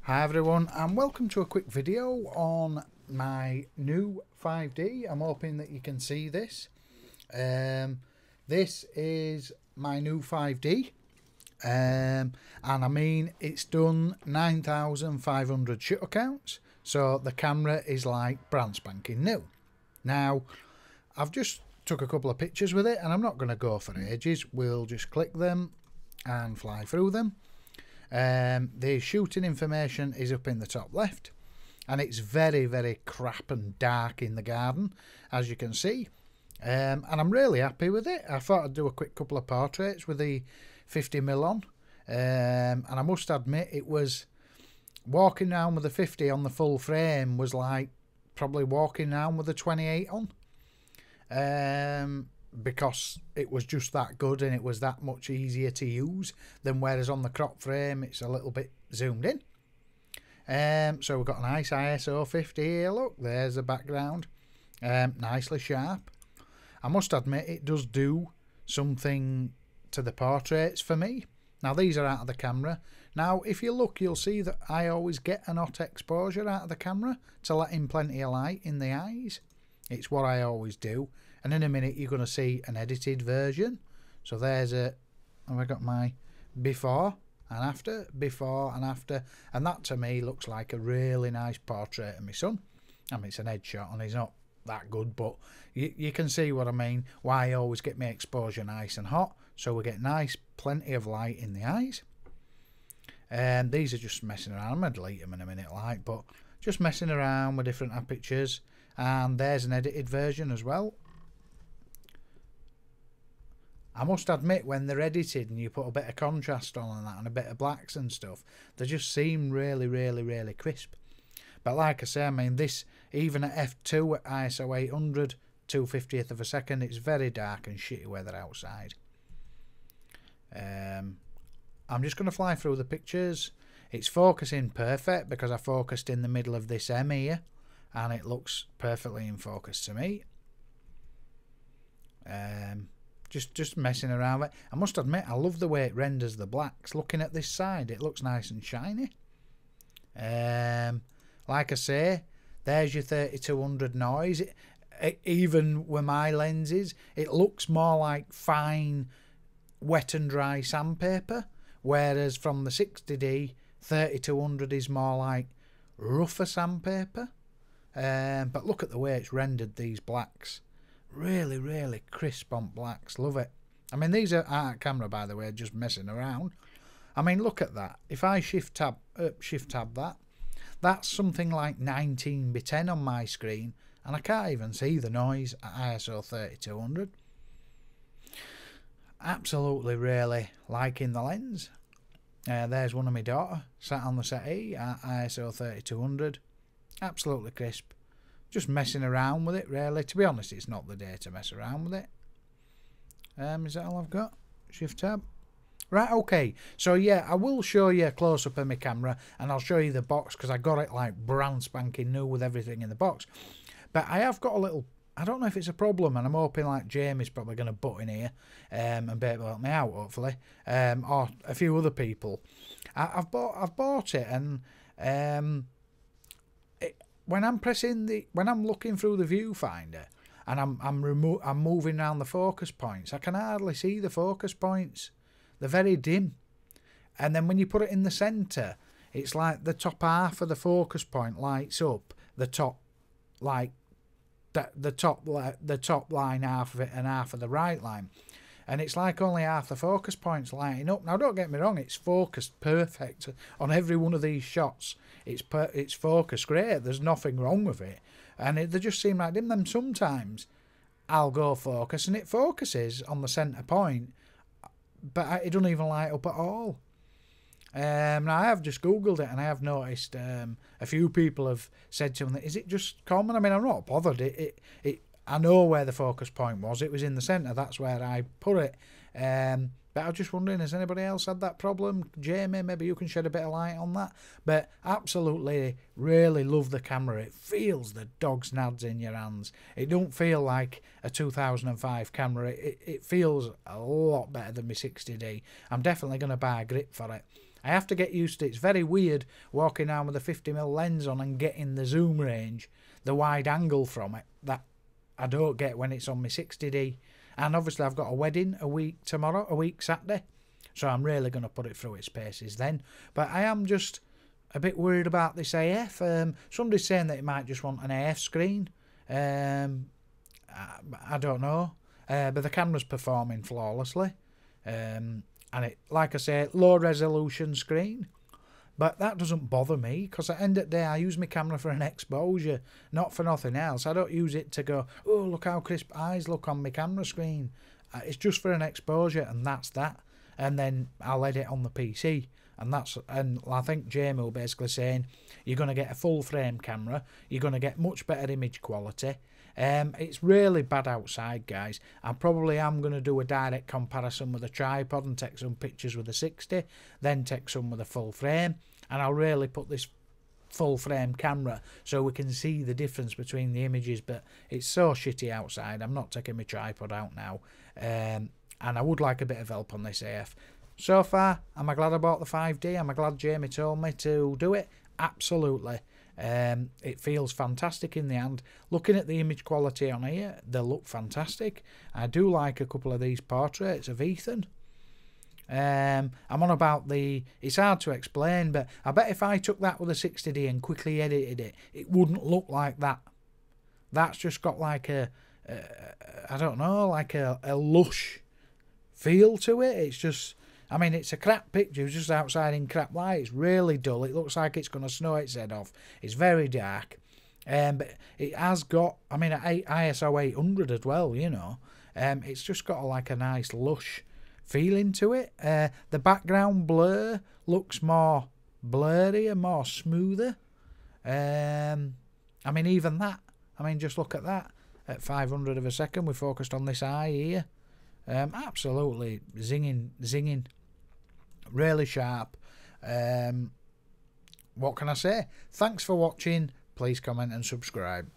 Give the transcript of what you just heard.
Hi everyone, and welcome to a quick video on my new 5D. I'm hoping that you can see this. This is my new 5D, and I mean it's done 9,500 shutter counts, so the camera is like brand spanking new. Now I've just took a couple of pictures with it, and I'm not going to go for ages. We'll just click them and fly through them. The shooting information is up in the top left, and it's very crap and dark in the garden, as you can see, and I'm really happy with it. I thought I'd do a quick couple of portraits with the 50mm on, and I must admit it was walking around with a 50 on the full frame was like probably walking around with a 28 on, because it was just that good and it was that much easier to use than whereas on the crop frame it's a little bit zoomed in. So we've got a nice ISO 50 here. Look, there's the background, nicely sharp. I must admit it does do something to the portraits for me. Now these are out of the camera. Now if you look, you'll see that I always get an hot exposure out of the camera to let in plenty of light in the eyes. It's what I always do. And in a minute you're going to see an edited version. So there's have I got my before and after, and that to me looks like a really nice portrait of my son. I mean, it's an headshot and he's not that good, but you can see what I mean, why I always get my exposure nice and hot, so we get nice plenty of light in the eyes. And these are just messing around. I'm going to delete them in a minute, like, but just messing around with different apertures. And there's an edited version as well. I must admit, when they're edited and you put a bit of contrast on and that and a bit of blacks and stuff, they just seem really crisp. But like I say, I mean, this, even at f2 at ISO 800, 2/50th of a second, it's very dark and shitty weather outside. I'm just going to fly through the pictures. It's focusing perfect because I focused in the middle of this M here, and it looks perfectly in focus to me. Just messing around with it. I must admit, I love the way it renders the blacks. Looking at this side, it looks nice and shiny. Like I say, there's your 3200 noise. Even with my lenses, it looks more like fine wet and dry sandpaper, whereas from the 60D, 3200 is more like rougher sandpaper. But look at the way it's rendered these blacks. Really crisp on blacks. Love it. I mean, these are out of camera, by the way, just messing around. I mean, look at that. If I shift tab that, that's something like 19x10 on my screen, and I can't even see the noise at ISO 3200. Absolutely really liking the lens. There's one of my daughter sat on the settee at ISO 3200. Absolutely crisp. Just messing around with it, really. To be honest, it's not the day to mess around with it. Is that all I've got? Shift tab. Right, okay. So yeah, I will show you a close-up of my camera, and I'll show you the box, because I got it like brand spanking new with everything in the box. But I have got a little, I don't know if it's a problem, and I'm hoping like Jamie's probably going to butt in here and be able to help me out, hopefully, or a few other people. I've bought it, and when I'm looking through the viewfinder and I'm moving around the focus points, I can hardly see the focus points. They're very dim. And then when you put it in the centre, it's like the top half of the focus point lights up, the top, like the top line half of it and half of the right line, and it's like only half the focus points lighting up. Now don't get me wrong, it's focused perfect on every one of these shots. It's focused great, there's nothing wrong with it, and they just seem like dim. Then sometimes I'll go focus and it focuses on the centre point, but it doesn't even light up at all. Now I have just googled it, and I have noticed a few people have said to me, is it just common? I mean, I'm not bothered. I know where the focus point was. It was in the centre. That's where I put it. But I was just wondering, has anybody else had that problem? Jamie, maybe you can shed a bit of light on that. But absolutely, really love the camera. It feels the dog's nads in your hands. It don't feel like a 2005 camera. It feels a lot better than my 60D. I'm definitely going to buy a grip for it. I have to get used to it. It's very weird walking around with a 50mm lens on and getting the zoom range, the wide angle from it, that I don't get when it's on my 60D. And obviously I've got a wedding a week Saturday, so I'm really going to put it through its paces then. But I am just a bit worried about this AF. Somebody's saying that it might just want an AF screen. I don't know. But the camera's performing flawlessly. And it, like I say, low resolution screen. But that doesn't bother me, because at the end of the day I use my camera for an exposure, not for nothing else. I don't use it to go, oh, look how crisp eyes look on my camera screen. It's just for an exposure, and that's that. And then I'll edit on the PC. And I think Jamie will basically saying you're going to get a full frame camera, you're going to get much better image quality. It's really bad outside, guys. I probably am going to do a direct comparison with a tripod and take some pictures with a 60, then take some with a full frame, and I'll really put this full frame camera so we can see the difference between the images. But it's so shitty outside, I'm not taking my tripod out now, and I would like a bit of help on this AF. So far, am I glad I bought the 5D? Am I glad Jamie told me to do it? Absolutely. It feels fantastic in the hand. Looking at the image quality on here, they look fantastic. I do like a couple of these portraits of Ethan. I'm on about it's hard to explain, but I bet if I took that with a 60D and quickly edited it, it wouldn't look like that. That's just got like I don't know, like a lush feel to it. It's just, I mean, it's a crap picture, it's just outside in crap light. It's really dull. It looks like it's going to snow its head off. It's very dark. But it has got, I mean, ISO 800 as well, you know. It's just got like a nice lush feeling to it. The background blur looks more blurry and more smoother. I mean, even that. I mean, just look at that. At 500 of a second, we focused on this eye here. Absolutely zinging. Really sharp. What can I say? Thanks for watching. Please comment and subscribe.